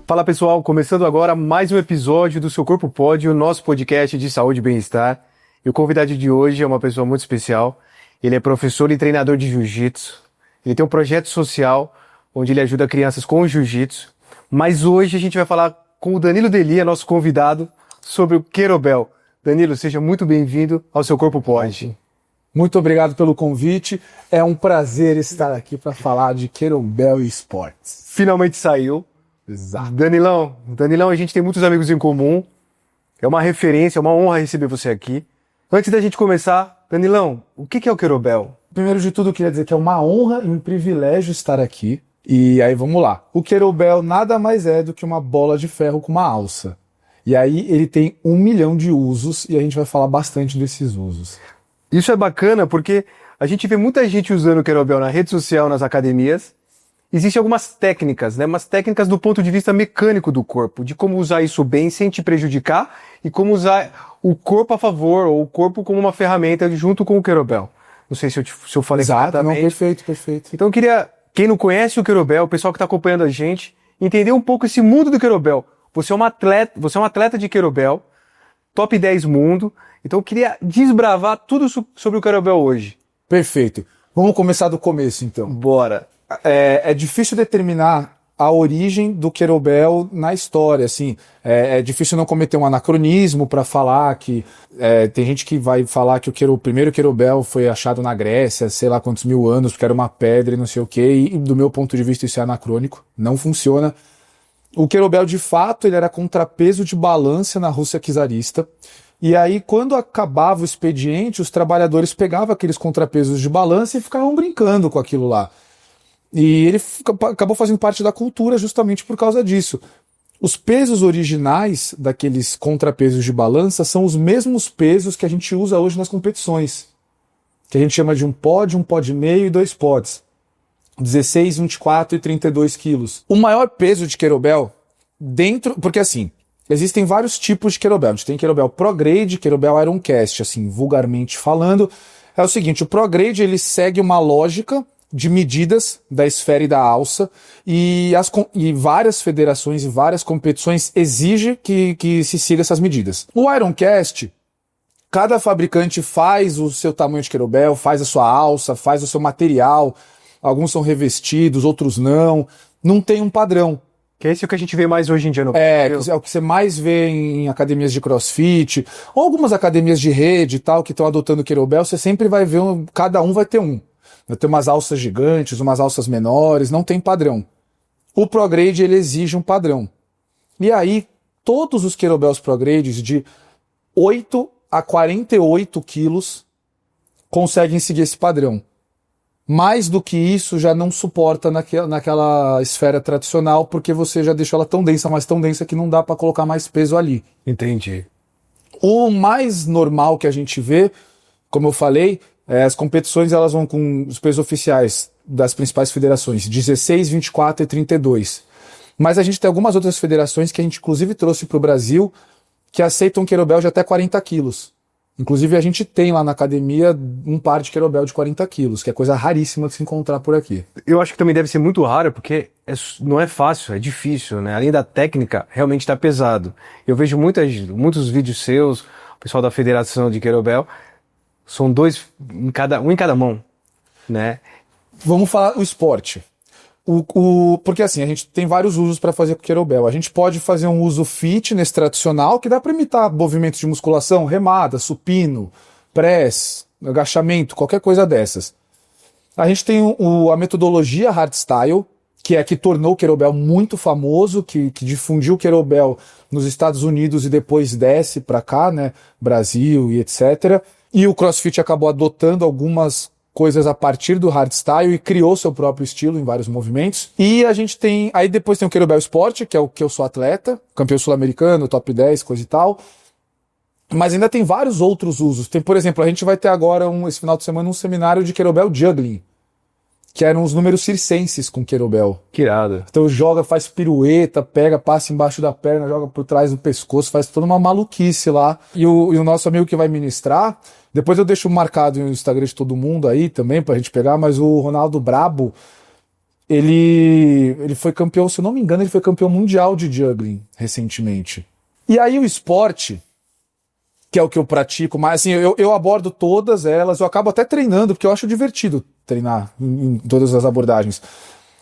Fala pessoal, começando agora mais um episódio do Seu Corpo Pode, o nosso podcast de saúde e bem-estar. E o convidado de hoje é uma pessoa muito especial. Ele é professor e treinador de jiu-jitsu. Ele tem um projeto social onde ele ajuda crianças com jiu-jitsu. Mas hoje a gente vai falar com o Danilo Delia, nosso convidado, sobre o Kettlebell. Danilo, seja muito bem-vindo ao Seu Corpo Pode. Muito obrigado pelo convite. É um prazer estar aqui para falar de Kettlebell e esportes. Finalmente saiu. Exato. Danilão, a gente tem muitos amigos em comum. É uma referência, é uma honra receber você aqui. Antes da gente começar, Danilão, o que é o Kettlebell? Primeiro de tudo, eu queria dizer que é uma honra e um privilégio estar aqui. E aí, vamos lá. O Kettlebell nada mais é do que uma bola de ferro com uma alça. E aí, ele tem 1 milhão de usos e a gente vai falar bastante desses usos. Isso é bacana porque a gente vê muita gente usando o Kettlebell na rede social, nas academias. Existem algumas técnicas, né? Umas técnicas do ponto de vista mecânico do corpo, de como usar isso bem sem te prejudicar e como usar o corpo a favor, ou o corpo como uma ferramenta junto com o Kettlebell. Não sei se eu falei exatamente. Não, perfeito. Então eu queria, quem não conhece o Kettlebell, o pessoal que está acompanhando a gente, entender um pouco esse mundo do Kettlebell. Você é um atleta de Kettlebell, top 10 mundo, então eu queria desbravar tudo sobre o Kettlebell hoje. Perfeito. Vamos começar do começo, então. Bora. É difícil determinar a origem do Kettlebell na história, assim. É difícil não cometer um anacronismo para falar que... tem gente que vai falar que o primeiro Kettlebell foi achado na Grécia, sei lá quantos mil anos, porque era uma pedra e não sei o quê, e do meu ponto de vista isso é anacrônico, não funciona. O Kettlebell, de fato, ele era contrapeso de balança na Rússia czarista. E aí, quando acabava o expediente, os trabalhadores pegavam aqueles contrapesos de balança e ficavam brincando com aquilo lá. E ele acabou fazendo parte da cultura justamente por causa disso. Os pesos originais daqueles contrapesos de balança são os mesmos pesos que a gente usa hoje nas competições. Que a gente chama de um pod e meio e 2 pods. 16, 24 e 32 quilos. O maior peso de Kettlebell porque assim, existem vários tipos de Kettlebell. A gente tem Kettlebell Pro Grade, Kettlebell Ironcast, assim, vulgarmente falando. É o seguinte, o Pro Grade ele segue uma lógica de medidas da esfera e da alça, e várias federações e várias competições exigem que se siga essas medidas. O Ironcast, cada fabricante faz o seu tamanho de Kettlebell, faz a sua alça, faz o seu material, alguns são revestidos, outros não tem um padrão. Que é isso que a gente vê mais hoje em dia no Brasil. É o que você mais vê em academias de crossfit, ou algumas academias de rede e tal, que estão adotando o Kettlebell, você sempre vai ver, cada um vai ter um. Vai ter umas alças gigantes, umas alças menores, não tem padrão. O Pro Grade, ele exige um padrão. E aí, todos os Kettlebells Pro Grades de 8 a 48 quilos conseguem seguir esse padrão. Mais do que isso já não suporta naquela esfera tradicional, porque você já deixou ela tão densa, mas tão densa que não dá para colocar mais peso ali. Entendi. O mais normal que a gente vê, como eu falei, as competições elas vão com os pesos oficiais das principais federações, 16, 24 e 32. Mas a gente tem algumas outras federações que a gente inclusive trouxe para o Brasil que aceitam Kettlebell de até 40 quilos. Inclusive a gente tem lá na academia um par de Kettlebell de 40 quilos, que é coisa raríssima de se encontrar por aqui. Eu acho que também deve ser muito raro, porque não é fácil, é difícil, né? Além da técnica, realmente está pesado. Eu vejo muitos vídeos seus, o pessoal da federação de Kettlebell, são um em cada mão, né? Vamos falar o esporte. Porque assim, a gente tem vários usos para fazer com o Kettlebell. A gente pode fazer um uso fitness tradicional, que dá para imitar movimentos de musculação, remada, supino, press, agachamento, qualquer coisa dessas. A gente tem a metodologia hardstyle, que é a que tornou o Kettlebell muito famoso, que difundiu o Kettlebell nos Estados Unidos e depois desce para cá, né, Brasil e etc. E o CrossFit acabou adotando algumas coisas a partir do hardstyle e criou seu próprio estilo em vários movimentos. E a gente tem... Aí depois tem o Kettlebell Sport, que é o que eu sou atleta, campeão sul-americano, top 10, coisa e tal. Mas ainda tem vários outros usos. Tem, por exemplo, a gente vai ter agora, esse final de semana, um seminário de Kettlebell Juggling, que eram os números circenses com Kettlebell. Que irado. Então joga, faz pirueta, pega, passa embaixo da perna, joga por trás do pescoço, faz toda uma maluquice lá. E o nosso amigo que vai ministrar, depois eu deixo marcado no Instagram de todo mundo aí também pra gente pegar, mas o Ronaldo Brabo, Ele foi campeão, se eu não me engano, ele foi campeão mundial de juggling recentemente. E aí o esporte, que é o que eu pratico, mas assim, eu abordo todas elas, eu acabo até treinando, porque eu acho divertido treinar em todas as abordagens.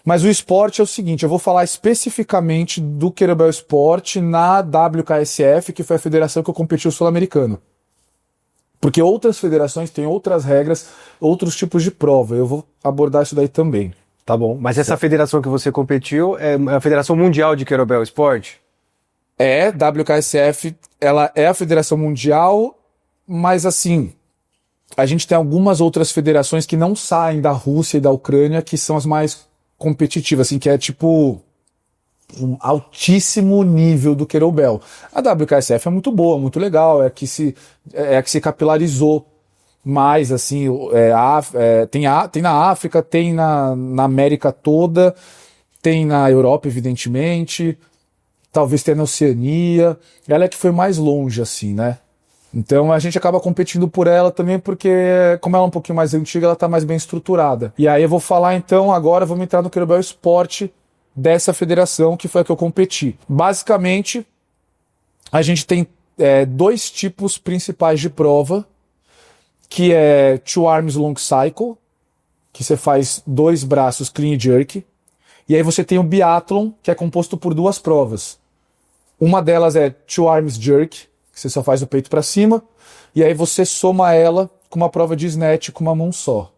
Mas o esporte é o seguinte, eu vou falar especificamente do Kettlebell Sport na WKSF, que foi a federação que eu competi o sul-americano. Porque outras federações têm outras regras, outros tipos de prova. Eu vou abordar isso daí também. Tá bom. Mas essa federação que você competiu é a Federação Mundial de Kettlebell Sport? WKSF, ela é a federação mundial, mas assim, a gente tem algumas outras federações que não saem da Rússia e da Ucrânia, que são as mais competitivas, assim, que é tipo um altíssimo nível do Kettlebell. A WKSF é muito boa, muito legal, é a que se capilarizou mais, assim, tem na África, tem na América toda, tem na Europa, evidentemente, talvez tenha na Oceania, ela é que foi mais longe, assim, né? Então a gente acaba competindo por ela também porque, como ela é um pouquinho mais antiga, ela está mais bem estruturada. E aí eu vou falar então, agora vamos entrar no Kettlebell Sport dessa federação, que foi a que eu competi. Basicamente, a gente tem dois tipos principais de prova, que é Two Arms Long Cycle, que você faz 2 braços clean jerk, e aí você tem o biathlon, que é composto por 2 provas. Uma delas é Two Arms Jerk, que você só faz o peito para cima, e aí você soma ela com uma prova de snatch com uma mão só.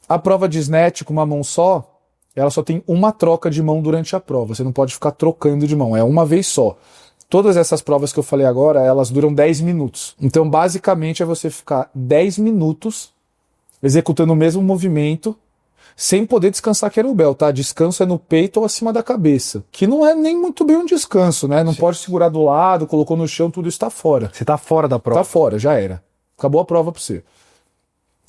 A prova de snatch com uma mão só, ela só tem uma troca de mão durante a prova, você não pode ficar trocando de mão, é uma vez só. Todas essas provas que eu falei agora, elas duram 10 minutos. Então, basicamente, é você ficar 10 minutos executando o mesmo movimento, sem poder descansar kettlebell, tá? Descanso é no peito ou acima da cabeça. Que não é nem muito bem um descanso, né? Não pode segurar do lado, colocou no chão, tudo está fora. Você tá fora da prova. Tá fora, já era. Acabou a prova pra você.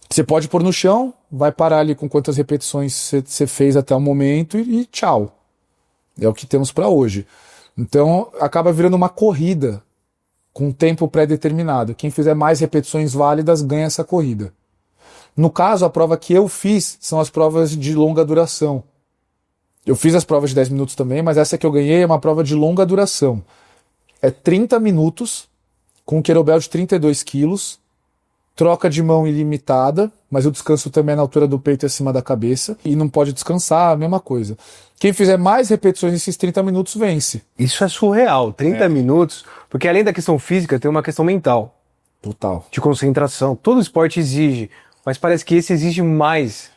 Você pode pôr no chão, vai parar ali com quantas repetições você fez até o momento e tchau. É o que temos pra hoje. Então, acaba virando uma corrida com tempo pré-determinado. Quem fizer mais repetições válidas ganha essa corrida. No caso, a prova que eu fiz são as provas de longa duração. Eu fiz as provas de 10 minutos também, mas essa que eu ganhei é uma prova de longa duração. É 30 minutos, com um kettlebell de 32 quilos, troca de mão ilimitada, mas o descanso também é na altura do peito e acima da cabeça, e não pode descansar, a mesma coisa. Quem fizer mais repetições nesses 30 minutos vence. Isso é surreal, 30 minutos, porque além da questão física, tem uma questão mental. Total. De concentração. Todo esporte exige, mas parece que esse exige mais.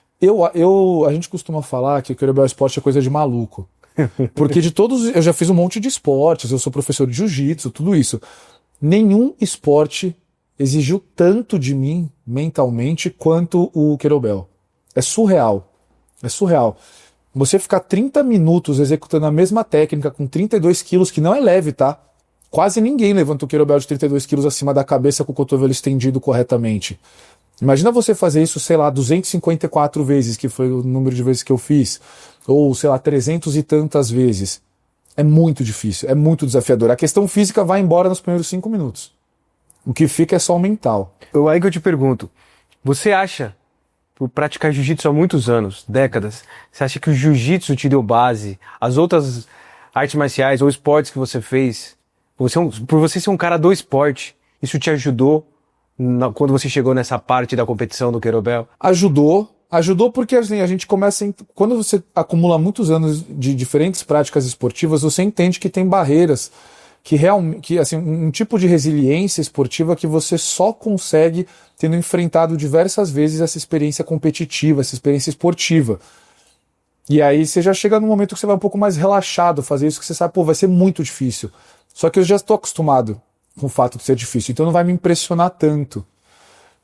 A gente costuma falar que o Kettlebell Sport é coisa de maluco. Porque de todos, eu já fiz um monte de esportes, eu sou professor de jiu-jitsu, tudo isso. Nenhum esporte exigiu tanto de mim, mentalmente, quanto o Kettlebell. É surreal. É surreal. Você ficar 30 minutos executando a mesma técnica com 32 quilos, que não é leve, tá? Quase ninguém levanta o Kettlebell de 32 quilos acima da cabeça com o cotovelo estendido corretamente. Imagina você fazer isso, sei lá, 254 vezes, que foi o número de vezes que eu fiz, ou, sei lá, 300 e tantas vezes. É muito difícil, é muito desafiador. A questão física vai embora nos primeiros 5 minutos. O que fica é só o mental. Aí que eu te pergunto, você acha, por praticar jiu-jitsu há muitos anos, décadas, você acha que o jiu-jitsu te deu base, as outras artes marciais ou esportes que você fez, por você ser um cara do esporte, isso te ajudou quando você chegou nessa parte da competição do Kettlebell? Ajudou porque assim, a gente começa... Quando você acumula muitos anos de diferentes práticas esportivas, você entende que tem barreiras, que assim, um tipo de resiliência esportiva que você só consegue tendo enfrentado diversas vezes essa experiência competitiva, essa experiência esportiva. E aí você já chega num momento que você vai um pouco mais relaxado fazer isso, que você sabe, pô, vai ser muito difícil. Só que eu já estou acostumado com o fato de ser difícil, então não vai me impressionar tanto.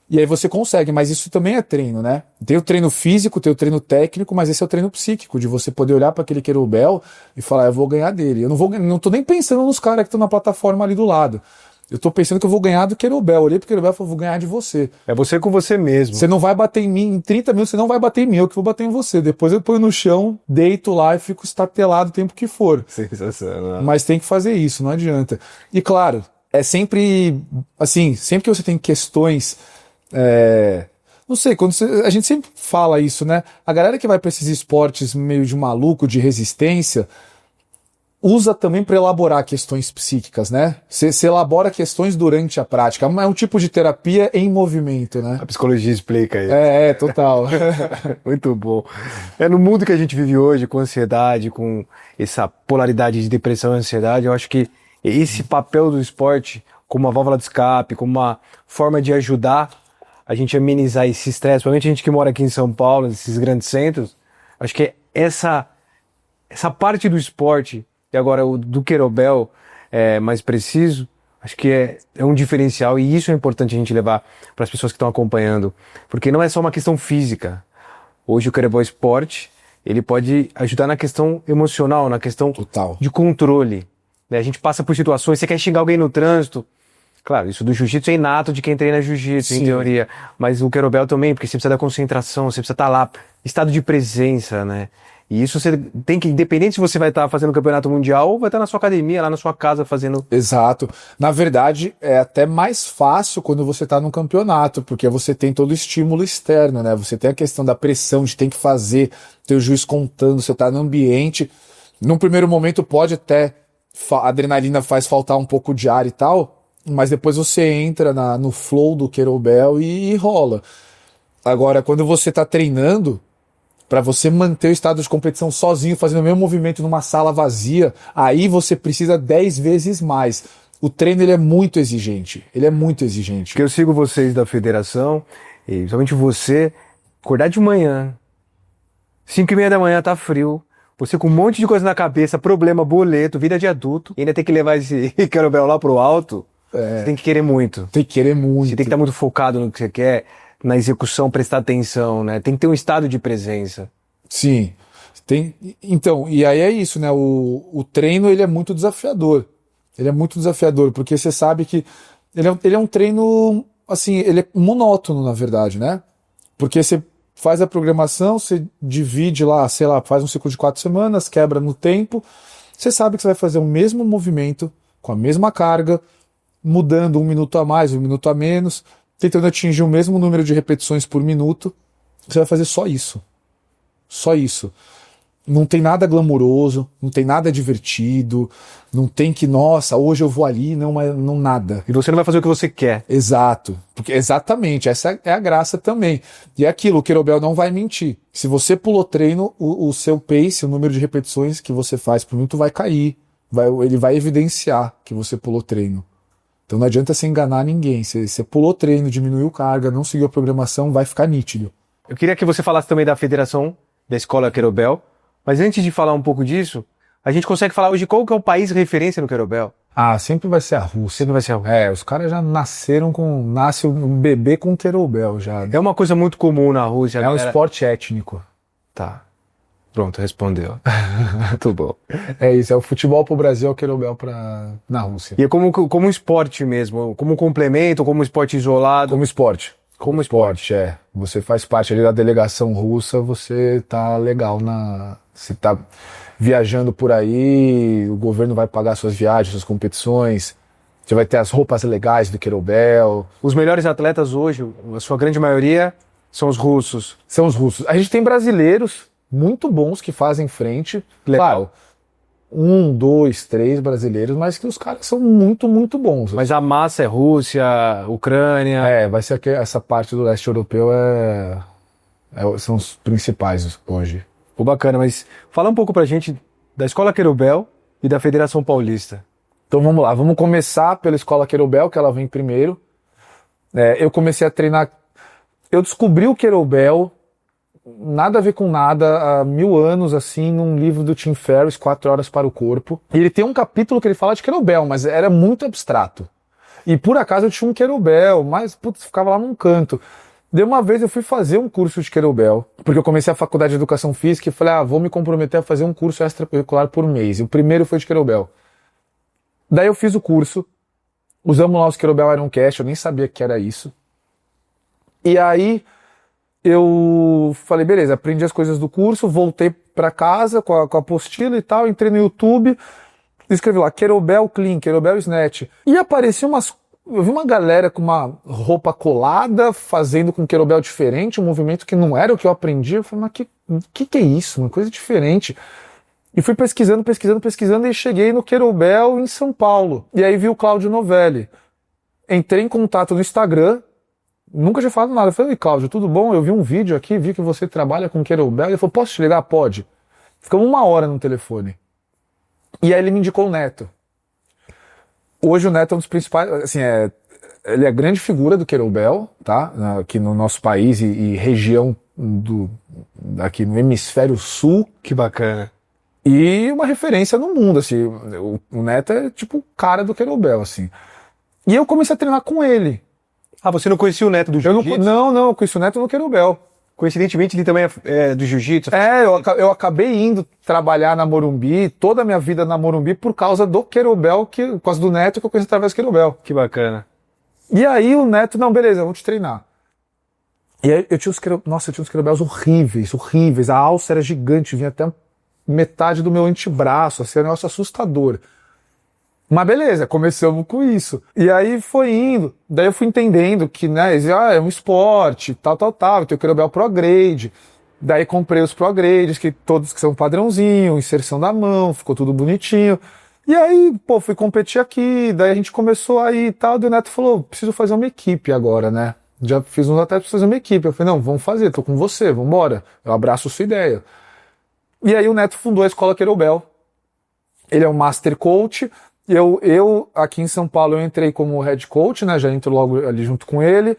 E aí você consegue, mas isso também é treino, né? Tem o treino físico, tem o treino técnico, mas esse é o treino psíquico, de você poder olhar para aquele kettlebell e falar, eu vou ganhar dele. Eu não tô nem pensando nos caras que estão na plataforma ali do lado. Eu tô pensando que eu vou ganhar do kettlebell. Eu olhei pro kettlebell e falei, vou ganhar de você. É você com você mesmo. Você não vai bater em mim, em 30 minutos você não vai bater em mim, eu que vou bater em você. Depois eu ponho no chão, deito lá e fico estatelado o tempo que for. Sensacional. Mas tem que fazer isso, não adianta. E claro, é sempre, assim, sempre que você tem questões... Não sei, a gente sempre fala isso, né? A galera que vai para esses esportes meio de maluco, de resistência, usa também para elaborar questões psíquicas, né? Você elabora questões durante a prática. É um tipo de terapia em movimento, né? A psicologia explica isso. Total. Muito bom. No mundo que a gente vive hoje, com ansiedade, com essa polaridade de depressão e ansiedade, eu acho que esse papel do esporte como uma válvula de escape, como uma forma de ajudar a gente a amenizar esse estresse, principalmente a gente que mora aqui em São Paulo, nesses grandes centros, acho que essa parte do esporte, e agora o do Querobel mais preciso, acho que é um diferencial, e isso é importante a gente levar para as pessoas que estão acompanhando, porque não é só uma questão física. Hoje o Querobel Esporte, ele pode ajudar na questão emocional, na questão Total. de controle. A gente passa por situações, você quer xingar alguém no trânsito, claro, isso do jiu-jitsu é inato de quem treina jiu-jitsu, em teoria, mas o Querobel também, porque você precisa da concentração, você precisa estar lá, estado de presença, né? E isso você tem que, independente se você vai estar fazendo campeonato mundial ou vai estar na sua academia, lá na sua casa fazendo... Exato. Na verdade, é até mais fácil quando você está no campeonato, porque você tem todo o estímulo externo, né? Você tem a questão da pressão de ter que fazer, ter o juiz contando, você está no ambiente. Num primeiro momento pode até, a adrenalina faz faltar um pouco de ar e tal, mas depois você entra no flow do Querobel e rola. Agora, quando você está treinando, para você manter o estado de competição sozinho, fazendo o mesmo movimento numa sala vazia, aí você precisa 10 vezes mais. O treino ele é muito exigente. Ele é muito exigente. Porque eu sigo vocês da federação, e principalmente você, acordar de manhã, 5:30 da manhã, tá frio, você com um monte de coisa na cabeça, problema, boleto, vida de adulto, e ainda tem que levar esse Querobel lá pro alto, você tem que querer muito. Tem que querer muito. Você tem que estar muito focado no que você quer, na execução, prestar atenção, né? Tem que ter um estado de presença. Sim. Então, e aí é isso, né? O treino, ele é muito desafiador. Ele é muito desafiador, porque você sabe que ele é um treino, assim, ele é monótono, na verdade, né? Porque você faz a programação, você divide lá, sei lá, faz um ciclo de 4 semanas, quebra no tempo, você sabe que você vai fazer o mesmo movimento, com a mesma carga, mudando 1 minuto a mais, 1 minuto a menos, tentando atingir o mesmo número de repetições por minuto. Você vai fazer só isso. Só isso. Não tem nada glamuroso, não tem nada divertido, não tem que, nossa, hoje eu vou ali, não nada. E você não vai fazer o que você quer. Exato. Exatamente, essa é a graça também. E é aquilo, o Querobel não vai mentir. Se você pulou treino, o seu pace, o número de repetições que você faz por minuto vai cair. Ele vai evidenciar que você pulou treino. Então não adianta você enganar ninguém. Você pulou treino, diminuiu carga, não seguiu a programação, vai ficar nítido. Eu queria que você falasse também da federação, da escola Querobel, mas antes de falar um pouco disso, a gente consegue falar hoje qual que é o país referência no Querobel? Sempre vai ser a Rússia. Sempre vai ser a Rússia. Os caras já nasce um bebê com Querobel já. É uma coisa muito comum na Rússia. É um esporte étnico. Tá. Pronto, respondeu. Muito bom. É isso, é o futebol pro Brasil, é o Querobel na Rússia. E é como um esporte mesmo, como um complemento, como um esporte isolado? Como esporte. Como esporte, Você faz parte ali da delegação russa, você tá legal você tá viajando por aí, o governo vai pagar suas viagens, suas competições, você vai ter as roupas legais do Querobel. Os melhores atletas hoje, a sua grande maioria, são os russos. São os russos. A gente tem brasileiros muito bons que fazem frente. Legal. Claro, 1, 2, 3 brasileiros, mas que os caras são muito, muito bons. Mas a massa é Rússia, Ucrânia... Vai ser que essa parte do leste europeu são os principais hoje. Pô, bacana, mas fala um pouco pra gente da Escola Querobel e da Federação Paulista. Então vamos lá, vamos começar pela Escola Querobel, que ela vem primeiro. Eu comecei a treinar, eu descobri o Querobel, nada a ver com nada, há 1000 anos, assim, num livro do Tim Ferriss, 4 Horas para o Corpo. E ele tem um capítulo que ele fala de Querobel, mas era muito abstrato. E por acaso eu tinha um Querobel, mas putz, ficava lá num canto. De uma vez eu fui fazer um curso de Querobel, porque eu comecei a faculdade de Educação Física e falei, vou me comprometer a fazer um curso extracurricular por mês. E o primeiro foi de Querobel. Daí eu fiz o curso, usamos lá os Querobel Ironcast, eu nem sabia que era isso. E aí eu falei, beleza, aprendi as coisas do curso, voltei pra casa com a apostila e tal, entrei no YouTube, escrevi lá, Querobel Clean, Querobel Snatch. E apareciam eu vi uma galera com uma roupa colada, fazendo com querobel diferente, um movimento que não era o que eu aprendi. Eu falei, mas que é isso? Uma coisa diferente. E fui pesquisando e cheguei no querobel em São Paulo. E aí vi o Cláudio Novelli. Entrei em contato no Instagram, nunca tinha falado nada. Eu falei, Cláudio, tudo bom? Eu vi um vídeo aqui, vi que você trabalha com querobel. Ele falou, posso te ligar? Pode. Ficamos 1 hora no telefone. E aí ele me indicou o Neto. Hoje o Neto é um dos principais, assim, ele é a grande figura do querobel, tá? Aqui no nosso país e região aqui no hemisfério sul. Que bacana. E uma referência no mundo, assim. O Neto é tipo o cara do querobel, assim. E eu comecei a treinar com ele. Ah, você não conhecia o Neto do jiu-jitsu? Não, eu conheci o Neto no querobel. Coincidentemente, ele também é do jiu-jitsu? Eu acabei indo trabalhar na Morumbi, toda a minha vida na Morumbi, por causa do querobel, por causa do Neto que eu conheci através do querobel. Que bacana. E aí o Neto, não, beleza, vamos te treinar. E aí eu tinha uns querobels horríveis. A alça era gigante, vinha até metade do meu antebraço, assim, um negócio assustador. Mas beleza, começamos com isso. E aí foi indo. Daí eu fui entendendo que, né, é um esporte, tal. Tem o querobel Pro Grade. Daí comprei os Pro Grades, todos que são padrãozinho, inserção da mão, ficou tudo bonitinho. E aí, pô, fui competir aqui, daí a gente começou aí e tal. Daí o Neto falou, preciso fazer uma equipe agora, né? Já fiz uns atletas pra fazer uma equipe. Eu falei, não, vamos fazer, tô com você, vambora. Eu abraço a sua ideia. E aí o Neto fundou a Escola Querobel. Ele é um Master Coach. Eu aqui em São Paulo, eu entrei como Head Coach, né? Já entro logo ali junto com ele.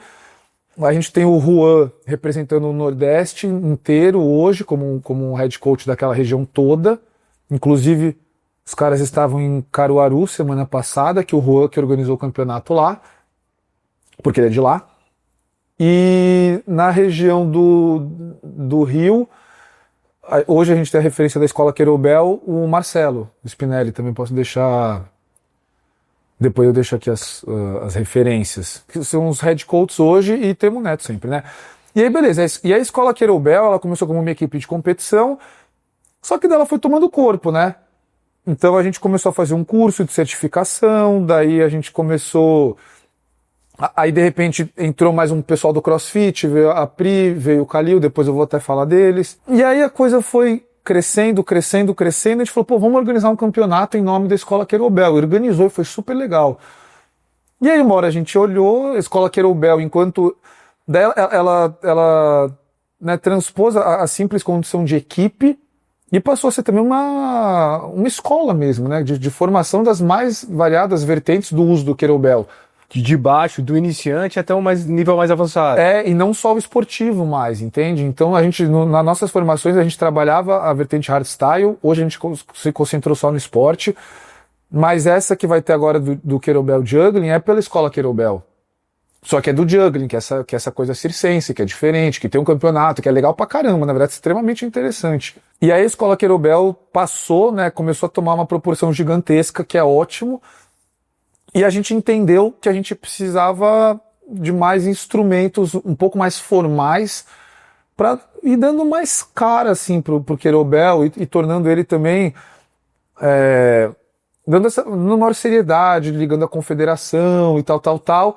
A gente tem o Juan representando o Nordeste inteiro hoje, como um Head Coach daquela região toda. Inclusive, os caras estavam em Caruaru semana passada, que o Juan que organizou o campeonato lá, porque ele é de lá. E na região do Rio, hoje a gente tem a referência da Escola Querobel, o Marcelo Spinelli, também posso deixar. Depois eu deixo aqui as referências, que são os head coaches hoje e temos o Neto sempre, né? E aí, beleza. E a Escola Querobel, ela começou como uma equipe de competição, só que dela foi tomando corpo, né? Então a gente começou a fazer um curso de certificação, daí a gente começou... Aí, de repente, entrou mais um pessoal do CrossFit, veio a Pri, veio o Kalil, depois eu vou até falar deles. E aí a coisa foi crescendo, a gente falou, pô, vamos organizar um campeonato em nome da Escola Querobel. Organizou e foi super legal. E aí uma hora a gente olhou, a Escola Querobel, enquanto ela né, transpôs a simples condição de equipe e passou a ser também uma escola mesmo, né, de formação das mais variadas vertentes do uso do Querobel. De baixo, do iniciante até um nível mais avançado. E não só o esportivo mais, entende? Então a gente, nas nossas formações, a gente trabalhava a vertente hardstyle, hoje a gente se concentrou só no esporte, mas essa que vai ter agora do Querobel Juggling é pela Escola Querobel. Só que é do Juggling, que é essa coisa circense, que é diferente, que tem um campeonato, que é legal pra caramba, na verdade é extremamente interessante. E aí a Escola Querobel passou, né, começou a tomar uma proporção gigantesca, que é ótimo. E a gente entendeu que a gente precisava de mais instrumentos um pouco mais formais para ir dando mais cara assim pro Querobel e tornando ele também dando uma maior seriedade, ligando a confederação e tal.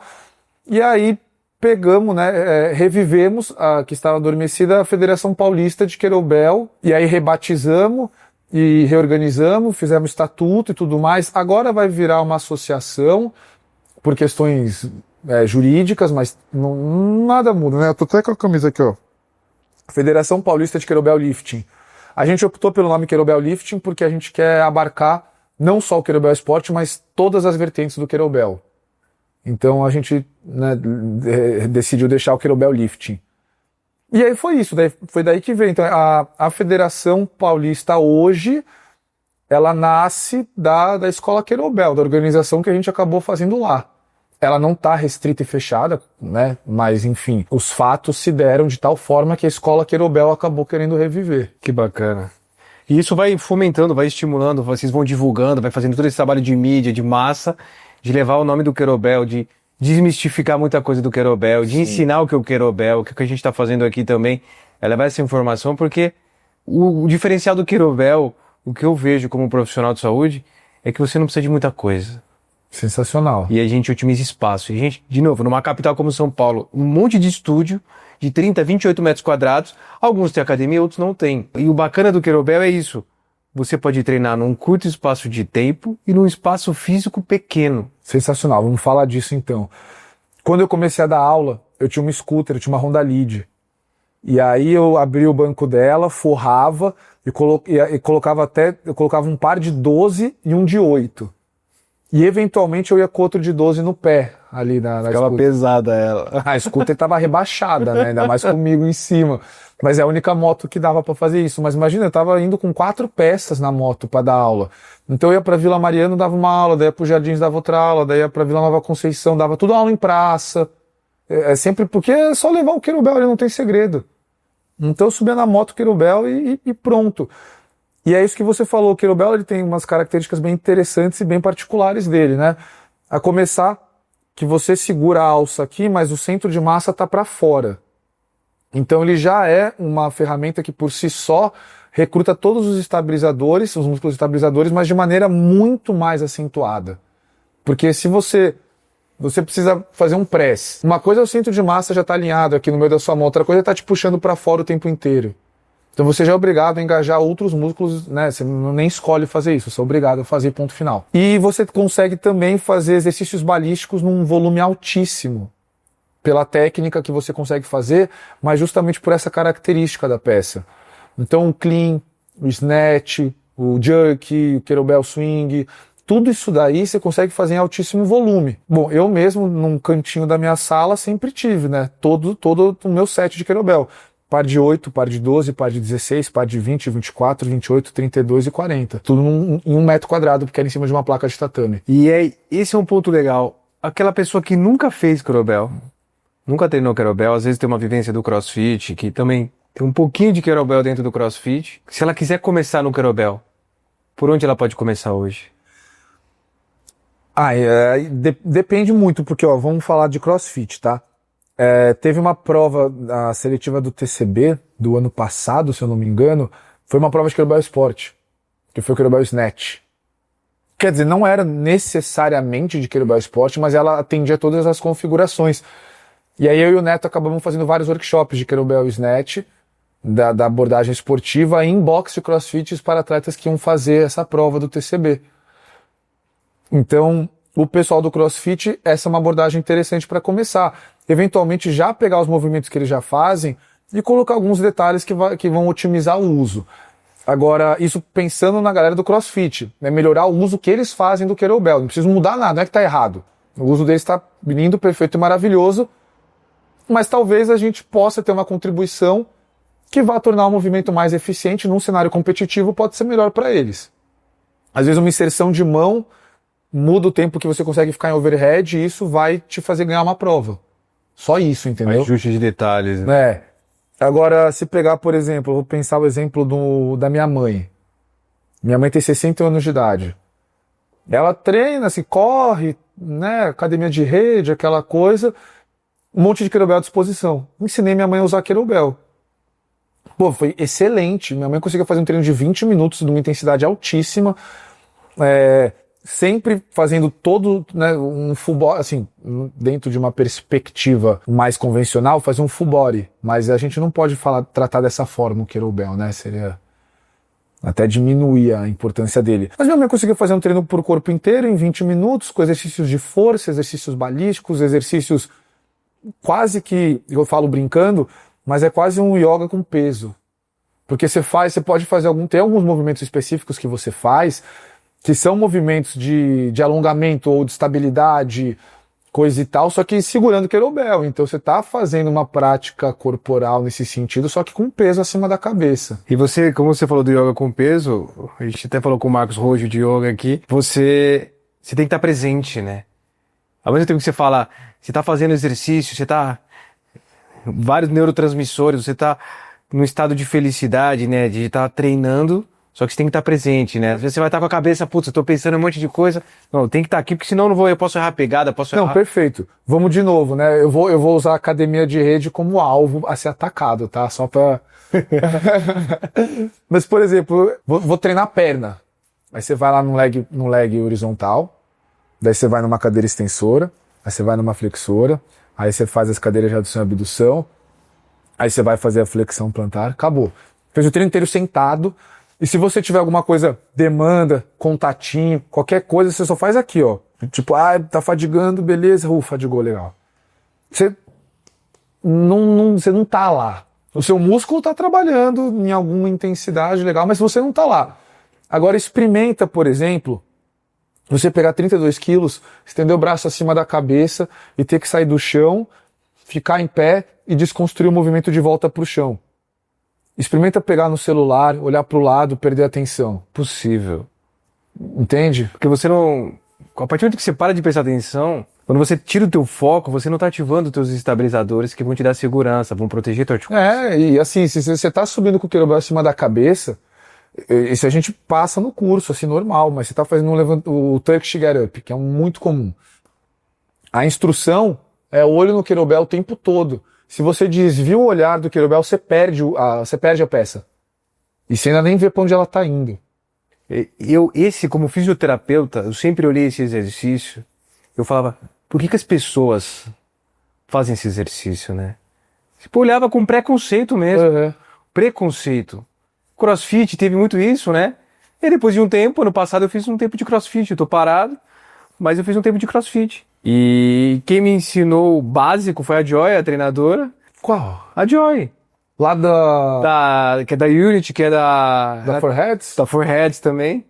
E aí pegamos, né, revivemos a que estava adormecida a Federação Paulista de Querobel e aí rebatizamos e reorganizamos, fizemos estatuto e tudo mais. Agora vai virar uma associação por questões jurídicas, mas nada muda, né? Eu tô até com a camisa aqui, ó. Federação Paulista de Querobel Lifting. A gente optou pelo nome Querobel Lifting porque a gente quer abarcar não só o Querobel Esporte, mas todas as vertentes do Querobel. Então a gente, né, decidiu deixar o Querobel Lifting. E aí foi isso, foi daí que veio. Então, a Federação Paulista hoje, ela nasce da Escola Querobel, da organização que a gente acabou fazendo lá. Ela não está restrita e fechada, né? Mas, enfim, os fatos se deram de tal forma que a Escola Querobel acabou querendo reviver. Que bacana. E isso vai fomentando, vai estimulando, vocês vão divulgando, vai fazendo todo esse trabalho de mídia, de massa, de levar o nome do Querobel, de desmistificar muita coisa do Querobel, de ensinar o que é o Querobel, o que a gente está fazendo aqui também, é levar essa informação, porque o diferencial do Querobel, o que eu vejo como profissional de saúde, é que você não precisa de muita coisa. Sensacional. E a gente otimiza espaço. E a gente, de novo, numa capital como São Paulo, um monte de estúdio de 30, 28 metros quadrados. Alguns têm academia, outros não têm. E o bacana do Querobel é isso. Você pode treinar num curto espaço de tempo e num espaço físico pequeno. Sensacional, vamos falar disso então. Quando eu comecei a dar aula, eu tinha uma scooter, eu tinha uma Honda Lead. E aí eu abri o banco dela, forrava e eu colocava um par de 12 e um de 8. E eventualmente eu ia com outro de 12 no pé, ali na Ficava scooter. pesada ela. A scooter tava rebaixada, né? Ainda mais comigo em cima. Mas é a única moto que dava pra fazer isso. Mas imagina, eu tava indo com 4 peças na moto pra dar aula. Então eu ia pra Vila Mariana, dava uma aula, daí ia pro Jardins, dava outra aula, daí ia pra Vila Nova Conceição, dava tudo aula em praça. É sempre porque é só levar o Querobel, ele não tem segredo. Então eu subia na moto Querobel e pronto. E é isso que você falou, o Querobel ele tem umas características bem interessantes e bem particulares dele, né? A começar que você segura a alça aqui, mas o centro de massa tá para fora. Então ele já é uma ferramenta que por si só recruta todos os estabilizadores, os músculos estabilizadores, mas de maneira muito mais acentuada. Porque se você precisa fazer um press. Uma coisa é o centro de massa já está alinhado aqui no meio da sua mão, outra coisa é estar te puxando para fora o tempo inteiro. Então você já é obrigado a engajar outros músculos, né? Você nem escolhe fazer isso, você é obrigado a fazer, ponto final. E você consegue também fazer exercícios balísticos num volume altíssimo, pela técnica que você consegue fazer, mas justamente por essa característica da peça. Então o clean, o snatch, o jerk, o kettlebell swing, tudo isso daí você consegue fazer em altíssimo volume. Bom, eu mesmo, num cantinho da minha sala, sempre tive, né? Todo o meu set de kettlebell. Par de 8, par de 12, par de 16, par de 20, 24, 28, 32 e 40. Tudo em 1 metro quadrado, porque era em cima de uma placa de tatame. E esse é um ponto legal. Aquela pessoa que nunca fez Querobel, nunca treinou Querobel, às vezes tem uma vivência do CrossFit, que também tem um pouquinho de Querobel dentro do CrossFit. Se ela quiser começar no Querobel, por onde ela pode começar hoje? Depende muito, porque vamos falar de CrossFit, tá? Teve uma prova, a seletiva do TCB, do ano passado, se eu não me engano, foi uma prova de Querobel Sport, que foi o Querobel Snatch. Quer dizer, não era necessariamente de Querobel Sport, mas ela atendia todas as configurações. E aí eu e o Neto acabamos fazendo vários workshops de Querobel Snatch, da abordagem esportiva, em boxe e crossfit para atletas que iam fazer essa prova do TCB. Então, o pessoal do CrossFit, essa é uma abordagem interessante para começar. Eventualmente já pegar os movimentos que eles já fazem e colocar alguns detalhes que vão otimizar o uso. Agora, isso pensando na galera do CrossFit, né? Melhorar o uso que eles fazem do Querobel. Não precisa mudar nada, não é que está errado. O uso deles está lindo, perfeito e maravilhoso, mas talvez a gente possa ter uma contribuição que vá tornar o movimento mais eficiente num cenário competitivo, pode ser melhor para eles. Às vezes uma inserção de mão muda o tempo que você consegue ficar em overhead e isso vai te fazer ganhar uma prova. Só isso, entendeu? Ajuste de detalhes. Né? Agora, se pegar, por exemplo, eu vou pensar o exemplo da minha mãe. Minha mãe tem 60 anos de idade. Ela treina, se corre, né, academia de rede, aquela coisa, um monte de Querobel à disposição. Ensinei minha mãe a usar Querobel. Pô, foi excelente. Minha mãe conseguia fazer um treino de 20 minutos de uma intensidade altíssima, sempre fazendo todo, né, um full body, assim, dentro de uma perspectiva mais convencional, fazer um full body. Mas a gente não pode tratar dessa forma o Querobel, né? Seria até diminuir a importância dele. Mas minha mãe conseguia fazer um treino por corpo inteiro em 20 minutos, com exercícios de força, exercícios balísticos, exercícios quase que, eu falo brincando, mas é quase um yoga com peso. Porque você pode fazer tem alguns movimentos específicos que você faz, que são movimentos de alongamento ou de estabilidade, coisa e tal, só que segurando o Querobel. Então você está fazendo uma prática corporal nesse sentido, só que com peso acima da cabeça. E você, como você falou do yoga com peso, a gente até falou com o Marcos Rojo de yoga aqui, você tem que estar presente, né? Ao mesmo tempo que você fala, você está fazendo exercício, você está vários neurotransmissores, você está num estado de felicidade, né? De estar treinando, só que você tem que estar presente, né? Às vezes você vai estar com a cabeça, putz, eu tô pensando em um monte de coisa. Não, tem que estar aqui, porque senão eu posso errar a pegada, Não, perfeito. Vamos de novo, né? Eu vou usar a academia de rede como alvo a ser atacado, tá? Só pra... Mas, por exemplo, vou treinar a perna. Aí você vai lá no leg horizontal, daí você vai numa cadeira extensora, aí você vai numa flexora, aí você faz as cadeiras de adução e abdução, aí você vai fazer a flexão plantar, acabou. Fez o treino inteiro sentado, e se você tiver alguma coisa, demanda, contatinho, qualquer coisa, você só faz aqui, ó. Tipo, tá fadigando, beleza, fadigou, legal. Você não tá lá. O seu músculo tá trabalhando em alguma intensidade legal, mas você não tá lá. Agora experimenta, por exemplo, você pegar 32 quilos, estender o braço acima da cabeça e ter que sair do chão, ficar em pé e desconstruir o movimento de volta pro chão. Experimenta pegar no celular, olhar pro lado, perder a atenção. Possível. Entende? Porque você não... A partir do momento que você para de prestar atenção, quando você tira o teu foco, você não tá ativando os teus estabilizadores que vão te dar segurança, vão proteger tua articulação. E assim, se você tá subindo com o kettlebell acima da cabeça, isso a gente passa no curso, assim, normal, mas você tá fazendo o Turkish Get Up, que é muito comum. A instrução é olho no kettlebell o tempo todo. Se você desvia o olhar do kettlebell, você perde a peça. E você ainda nem vê pra onde ela tá indo. Como fisioterapeuta, eu sempre olhei esse exercício, eu falava, por que as pessoas fazem esse exercício, né? Tipo, eu olhava com preconceito mesmo. Uhum. Preconceito. CrossFit teve muito isso, né? E depois de um tempo, ano passado eu fiz um tempo de CrossFit, eu tô parado, mas eu fiz um tempo de CrossFit. E quem me ensinou o básico foi a Joy, a treinadora. Qual? A Joy. Lá Que é da Unity, que é da Foreheads? Da Foreheads também.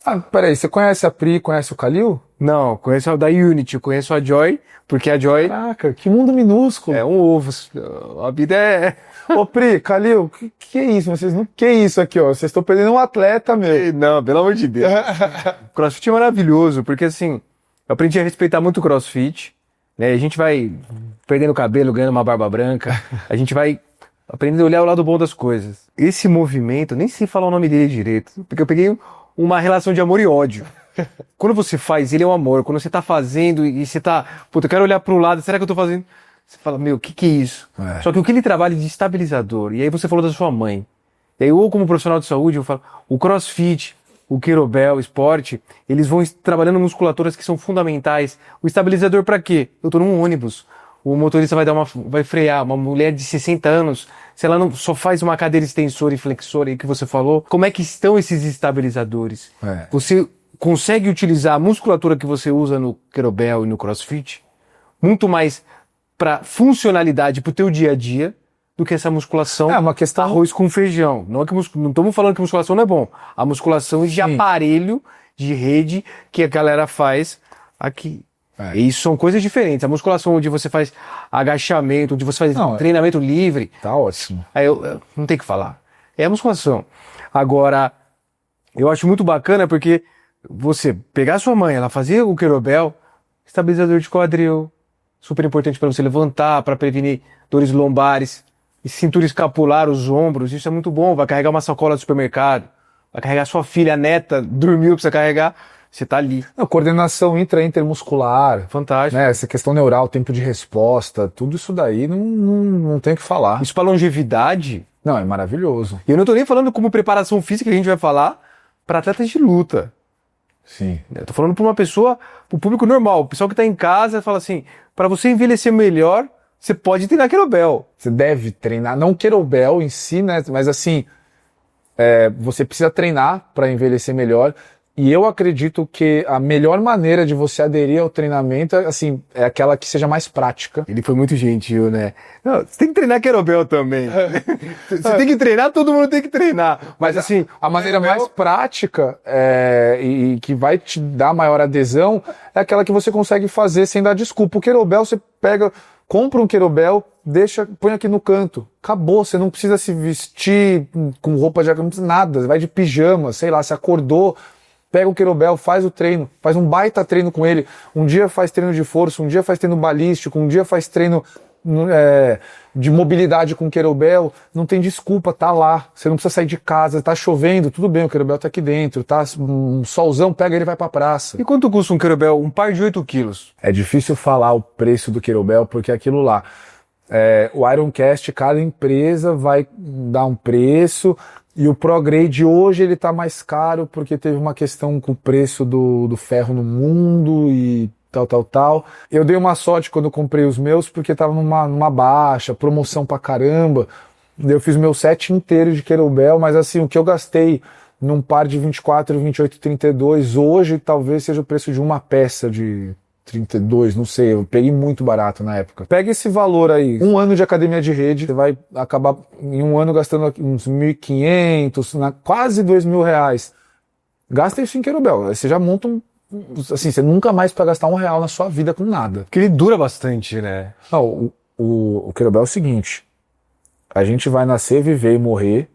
Ah, peraí, você conhece a Pri, conhece o Kalil? Não, conheço a da Unity, eu conheço a Joy, porque a Joy... Caraca, que mundo minúsculo. É um ovo, a vida é... Ô Pri, Kalil, que é isso? Que é isso aqui, ó? Vocês estão perdendo um atleta, meu. Não, pelo amor de Deus. CrossFit é maravilhoso, porque assim, eu aprendi a respeitar muito o CrossFit, né? A gente vai perdendo cabelo, ganhando uma barba branca, a gente vai aprendendo a olhar o lado bom das coisas. Esse movimento, nem sei falar o nome dele direito, porque eu peguei uma relação de amor e ódio. Quando você faz, ele é um amor. Quando você tá fazendo e você tá... Puta, eu quero olhar pro lado, será que eu tô fazendo? Você fala, meu, o que é isso? É. Só que o que ele trabalha de estabilizador, e aí você falou da sua mãe. E aí eu, como profissional de saúde, eu falo, o CrossFit, o kettlebell, o esporte, eles vão trabalhando musculaturas que são fundamentais. O estabilizador pra quê? Eu tô num ônibus. O motorista vai frear, uma mulher de 60 anos, se ela não só faz uma cadeira extensora e flexora aí que você falou, como é que estão esses estabilizadores? É. Você consegue utilizar a musculatura que você usa no kettlebell e no CrossFit muito mais para funcionalidade pro teu dia a dia do que essa musculação uma questão... arroz com feijão. Não estamos falando que musculação não é bom. A musculação de aparelho, de rede que a galera faz aqui. E isso são coisas diferentes. A musculação onde você faz agachamento, onde você faz treinamento livre. Tá ótimo. Aí eu não tem o que falar. É a musculação. Agora, eu acho muito bacana porque você pegar sua mãe, ela fazia o kettlebell, estabilizador de quadril, super importante para você levantar, para prevenir dores lombares, e cintura escapular, os ombros, isso é muito bom. Vai carregar uma sacola do supermercado, vai carregar sua filha, a neta, dormiu pra você carregar. Você tá ali. Coordenação intermuscular. Fantástico. Né, essa questão neural, tempo de resposta, tudo isso daí não tem o que falar. Isso pra longevidade... Não, é maravilhoso. E eu não tô nem falando como preparação física que a gente vai falar para atletas de luta. Sim. Eu tô falando pra uma pessoa, pro público normal. O pessoal que tá em casa fala assim, para você envelhecer melhor, você pode treinar kettlebell. Você deve treinar, não kettlebell em si, né, mas assim, você precisa treinar para envelhecer melhor. E eu acredito que a melhor maneira de você aderir ao treinamento, assim, é aquela que seja mais prática. Ele foi muito gentil, né? Não, você tem que treinar kettlebell também. Você tem que treinar, todo mundo tem que treinar. Mas assim, a maneira mais prática e que vai te dar maior adesão é aquela que você consegue fazer sem dar desculpa. O kettlebell, você pega, compra um kettlebell, põe aqui no canto. Acabou, você não precisa se vestir com roupa de... não precisa nada, você vai de pijama, sei lá, você acordou... Pega o kettlebell, faz o treino, faz um baita treino com ele. Um dia faz treino de força, um dia faz treino balístico, um dia faz treino de mobilidade com o kettlebell. Não tem desculpa, tá lá. Você não precisa sair de casa, tá chovendo, tudo bem, o kettlebell tá aqui dentro, tá um solzão, pega ele e vai pra praça. E quanto custa um kettlebell? Um par de 8 quilos? É difícil falar o preço do kettlebell, porque é aquilo lá. O Ironcast, cada empresa vai dar um preço... E o ProGrade hoje ele tá mais caro porque teve uma questão com o preço do ferro no mundo e tal. Eu dei uma sorte quando eu comprei os meus porque tava numa baixa, promoção pra caramba. Eu fiz meu set inteiro de kettlebell, mas assim, o que eu gastei num par de 24, 28, 32, hoje talvez seja o preço de uma peça de 32, não sei, eu peguei muito barato na época. Pega esse valor aí, um ano de academia de rede, você vai acabar em um ano gastando uns 1.500, quase R$ 2.000. Gasta isso em kettlebell, aí você já monta assim, você nunca mais vai gastar R$ 1 na sua vida com nada. Porque ele dura bastante, né? Não, o kettlebell é o seguinte, a gente vai nascer, viver e morrer,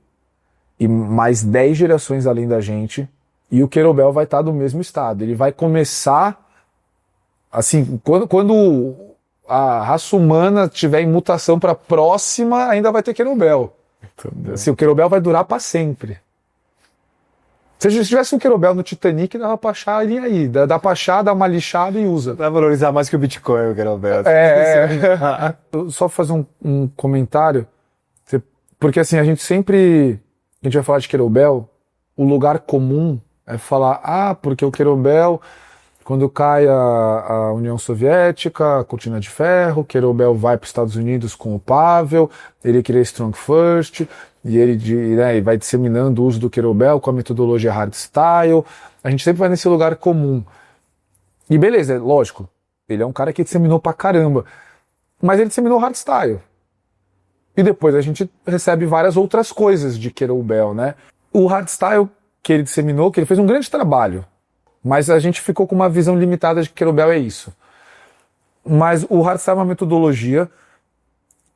e mais 10 gerações além da gente, e o kettlebell vai estar do mesmo estado. Ele vai começar, assim, quando a raça humana tiver em mutação para a próxima, ainda vai ter kettlebell. Assim, o kettlebell vai durar para sempre. Se tivesse um kettlebell no Titanic, dava pra achar ele aí. Dá pra achar, dá uma lixada e usa. Vai valorizar mais que o Bitcoin, o kettlebell. Só fazer um comentário, porque assim, a gente vai falar de kettlebell, o lugar comum é falar, porque o kettlebell, quando cai a União Soviética, a cortina de ferro, o kettlebell vai para os Estados Unidos com o Pavel, ele cria Strong First, e ele vai disseminando o uso do kettlebell com a metodologia hardstyle. A gente sempre vai nesse lugar comum. E beleza, lógico, ele é um cara que disseminou pra caramba, mas ele disseminou hardstyle. E depois a gente recebe várias outras coisas de kettlebell, né? O hardstyle que ele disseminou, que ele fez um grande trabalho, mas a gente ficou com uma visão limitada de que kettlebell é isso. Mas o hardstyle é uma metodologia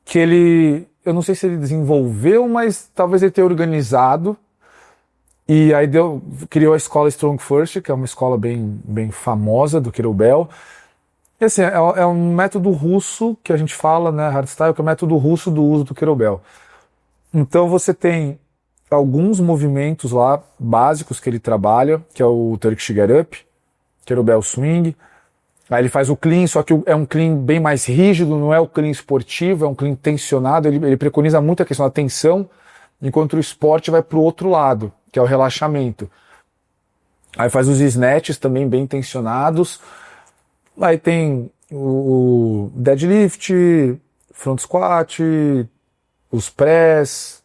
que eu não sei se ele desenvolveu, mas talvez ele tenha organizado, e aí criou a escola Strong First, que é uma escola bem famosa do kettlebell. E assim, é um método russo que a gente fala, né, hardstyle, que é o método russo do uso do kettlebell. Então você tem alguns movimentos lá básicos que ele trabalha, que é o Turkish Get Up, kettlebell swing. Aí ele faz o clean, só que é um clean bem mais rígido, não é o clean esportivo, é um clean tensionado. Ele preconiza muito a questão da tensão, enquanto o esporte vai para o outro lado, que é o relaxamento. Aí faz os snatches também bem tensionados. Aí tem o deadlift, front squat, os press,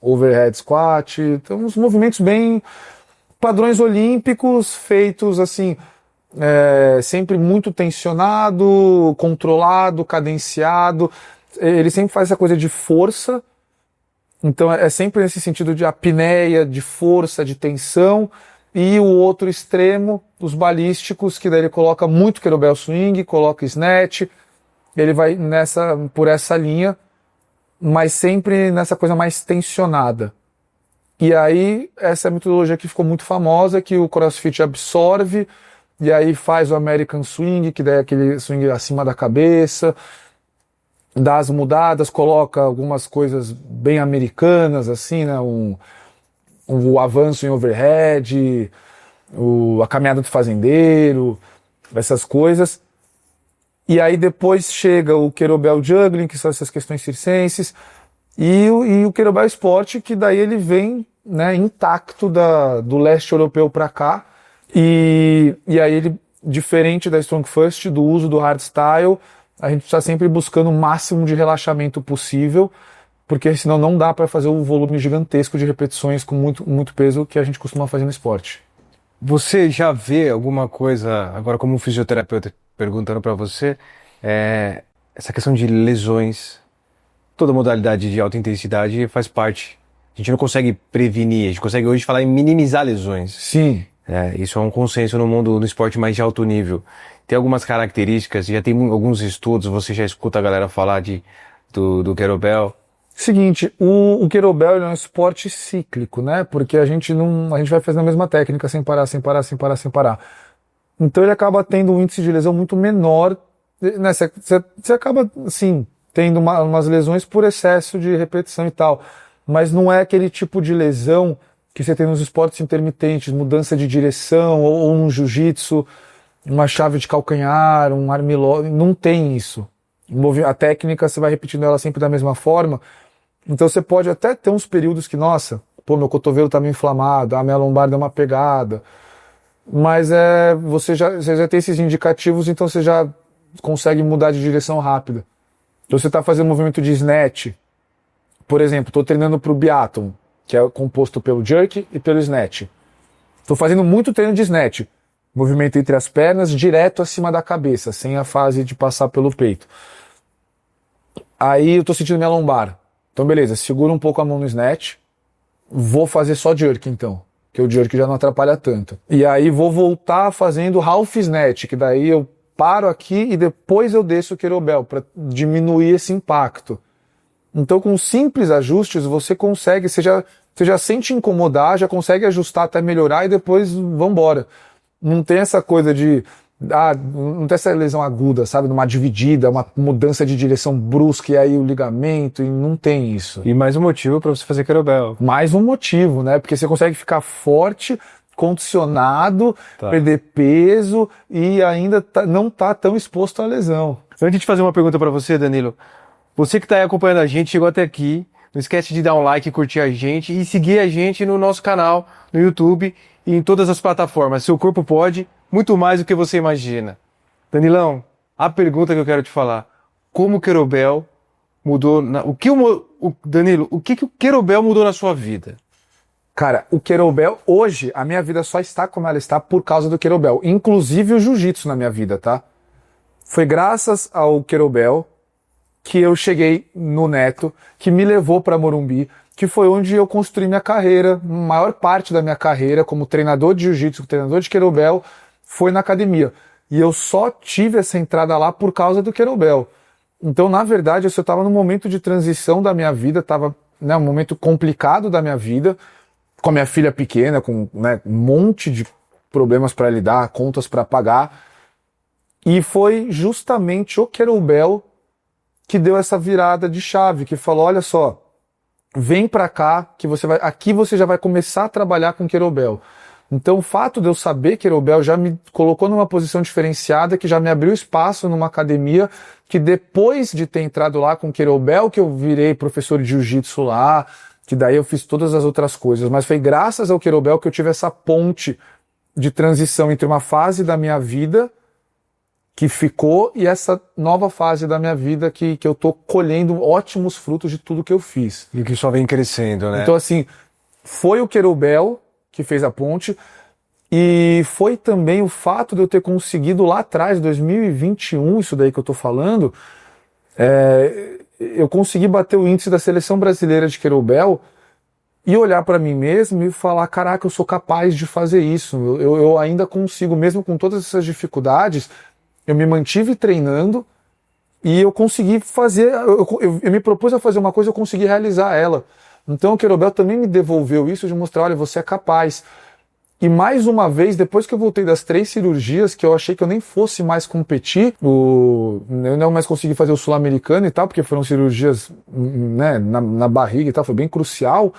overhead squat. Então, uns movimentos bem padrões olímpicos, feitos assim, sempre muito tensionado, controlado, cadenciado. Ele sempre faz essa coisa de força. Então é sempre nesse sentido de apneia, de força, de tensão. E o outro extremo, os balísticos, que daí ele coloca muito kettlebell swing, coloca snatch, ele vai por essa linha, mas sempre nessa coisa mais tensionada. E aí, essa é a metodologia que ficou muito famosa, que o CrossFit absorve, e aí faz o American Swing, que daí é aquele swing acima da cabeça, dá as mudadas, coloca algumas coisas bem americanas, assim, né, o avanço em overhead, a caminhada do fazendeiro, essas coisas. E aí depois chega o kettlebell juggling, que são essas questões circenses, e o kettlebell sport, que daí ele vem, né, intacto do leste europeu para cá, e aí ele, diferente da Strong First, do uso do hardstyle, a gente está sempre buscando o máximo de relaxamento possível, porque senão não dá para fazer o volume gigantesco de repetições com muito peso que a gente costuma fazer no esporte. Você já vê alguma coisa, agora como fisioterapeuta perguntando para você, essa questão de lesões, toda modalidade de alta intensidade faz parte. A gente não consegue prevenir, a gente consegue hoje falar em minimizar lesões. Sim. Isso é um consenso no esporte mais de alto nível. Tem algumas características, já tem alguns estudos, você já escuta a galera falar do kettlebell. Seguinte, o kettlebell é um esporte cíclico, né? Porque a gente vai fazendo a mesma técnica sem parar. Então ele acaba tendo um índice de lesão muito menor, né? Você acaba, assim, tendo umas lesões por excesso de repetição e tal. Mas não é aquele tipo de lesão que você tem nos esportes intermitentes, mudança de direção, ou no jiu-jitsu, uma chave de calcanhar, um armlock, não tem isso. A técnica você vai repetindo ela sempre da mesma forma. Então você pode até ter uns períodos que, nossa, pô, meu cotovelo tá meio inflamado, a minha lombar deu uma pegada. Mas você já tem esses indicativos, então você já consegue mudar de direção rápida. Então você tá fazendo movimento de snatch, por exemplo, estou treinando para o biathlon, que é composto pelo jerk e pelo snatch. Estou fazendo muito treino de snatch, movimento entre as pernas, direto acima da cabeça, sem a fase de passar pelo peito. Aí eu estou sentindo minha lombar. Então beleza, segura um pouco a mão no snatch, vou fazer só jerk então, que o jerk já não atrapalha tanto. E aí vou voltar fazendo half snatch, que daí eu paro aqui e depois eu desço o kettlebell, para diminuir esse impacto. Então, com simples ajustes, você consegue, você já sente incomodar, já consegue ajustar até melhorar e depois vambora. Não tem essa coisa de, não tem essa lesão aguda, sabe? Numa dividida, uma mudança de direção brusca e aí o ligamento, e não tem isso. E mais um motivo para você fazer kettlebell. Mais um motivo, né? Porque você consegue ficar forte, condicionado, perder peso e ainda não tá tão exposto à lesão. Antes de fazer uma pergunta para você, Danilo, você que está aí acompanhando a gente, chegou até aqui, não esquece de dar um like, curtir a gente e seguir a gente no nosso canal, no YouTube e em todas as plataformas. Seu corpo pode, muito mais do que você imagina. Danilão, a pergunta que eu quero te falar, como o kettlebell mudou, Danilo, o que o kettlebell mudou na sua vida? Cara, o kettlebell, hoje, a minha vida só está como ela está por causa do kettlebell. Inclusive o jiu-jitsu na minha vida, tá? Foi graças ao kettlebell que eu cheguei no Neto, que me levou para Morumbi, que foi onde eu construí minha carreira, maior parte da minha carreira como treinador de jiu-jitsu, treinador de kettlebell, foi na academia. E eu só tive essa entrada lá por causa do kettlebell. Então, na verdade, eu estava num momento de transição da minha vida, estava um momento complicado da minha vida, com a minha filha pequena, com um monte de problemas para lidar, contas para pagar. E foi justamente o kettlebell que deu essa virada de chave, que falou, olha só, vem pra cá, que aqui você já vai começar a trabalhar com kettlebell. Então o fato de eu saber kettlebell já me colocou numa posição diferenciada, que já me abriu espaço numa academia, que depois de ter entrado lá com kettlebell, que eu virei professor de jiu-jitsu lá, que daí eu fiz todas as outras coisas, mas foi graças ao kettlebell que eu tive essa ponte de transição entre uma fase da minha vida que ficou e essa nova fase da minha vida que eu tô colhendo ótimos frutos de tudo que eu fiz. E que só vem crescendo, né? Então, assim, foi o kettlebell que fez a ponte e foi também o fato de eu ter conseguido lá atrás, 2021, isso daí que eu tô falando, eu consegui bater o índice da seleção brasileira de kettlebell e olhar para mim mesmo e falar, caraca, eu sou capaz de fazer isso, eu ainda consigo, mesmo com todas essas dificuldades. Eu me mantive treinando e eu consegui fazer, eu me propus a fazer uma coisa, eu consegui realizar ela. Então o kettlebell também me devolveu isso de mostrar, olha, você é capaz. E mais uma vez, depois que eu voltei das 3 cirurgias, que eu achei que eu nem fosse mais competir, eu não mais consegui fazer o sul-americano e tal, porque foram cirurgias na barriga e tal, foi bem crucial.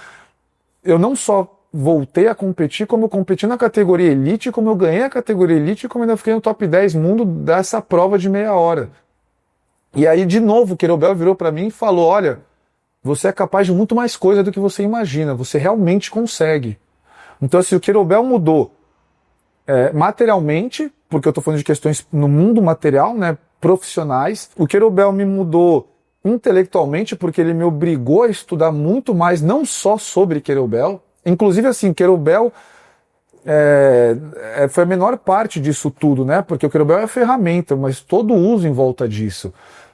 Eu não só voltei a competir, como eu competi na categoria Elite, como eu ganhei a categoria Elite, como eu ainda fiquei no top 10 mundo dessa prova de meia hora. E aí, de novo, o kettlebell virou para mim e falou, olha, você é capaz de muito mais coisa do que você imagina, você realmente consegue. Então, assim, o kettlebell mudou materialmente, porque eu tô falando de questões no mundo material, né, profissionais. O kettlebell me mudou intelectualmente, porque ele me obrigou a estudar muito mais, não só sobre kettlebell. Inclusive, assim, kettlebell foi a menor parte disso tudo, né? Porque o kettlebell é a ferramenta, mas todo o uso em volta disso.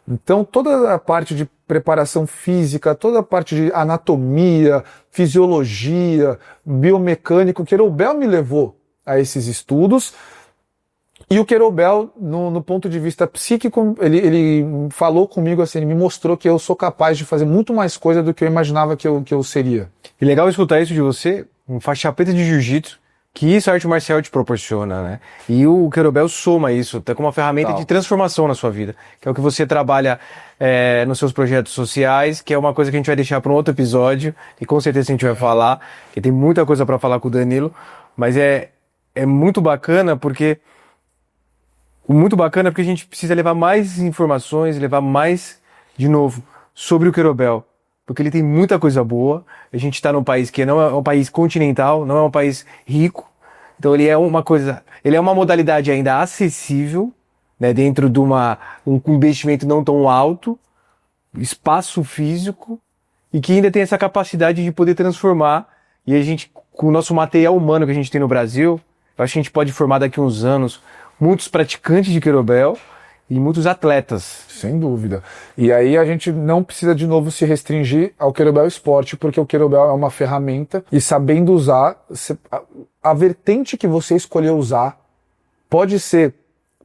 Então, toda a parte de preparação física, toda a parte de anatomia, fisiologia, biomecânico, o kettlebell me levou a esses estudos. E o kettlebell, no ponto de vista psíquico, ele falou comigo assim, ele me mostrou que eu sou capaz de fazer muito mais coisa do que eu imaginava que eu seria. E legal escutar isso de você, um faixa preta de jiu-jitsu, que isso a arte marcial te proporciona, né? E o kettlebell soma isso, até como uma ferramenta de transformação na sua vida, que é o que você trabalha nos seus projetos sociais, que é uma coisa que a gente vai deixar para um outro episódio, e com certeza a gente vai falar, que tem muita coisa para falar com o Danilo, mas é muito bacana porque a gente precisa levar mais informações, levar mais, de novo, sobre o kettlebell. porque ele tem muita coisa boa. A gente está num país que não é um país continental, não é um país rico. Então ele é uma modalidade ainda acessível, né, dentro de um investimento não tão alto, espaço físico, e que ainda tem essa capacidade de poder transformar. E a gente, com o nosso material humano que a gente tem no Brasil, eu acho que a gente pode formar daqui a uns anos muitos praticantes de querobel e muitos atletas. Sem dúvida. E aí a gente não precisa de novo se restringir ao querobel esporte, porque o querobel é uma ferramenta e sabendo usar, a vertente que você escolheu usar pode ser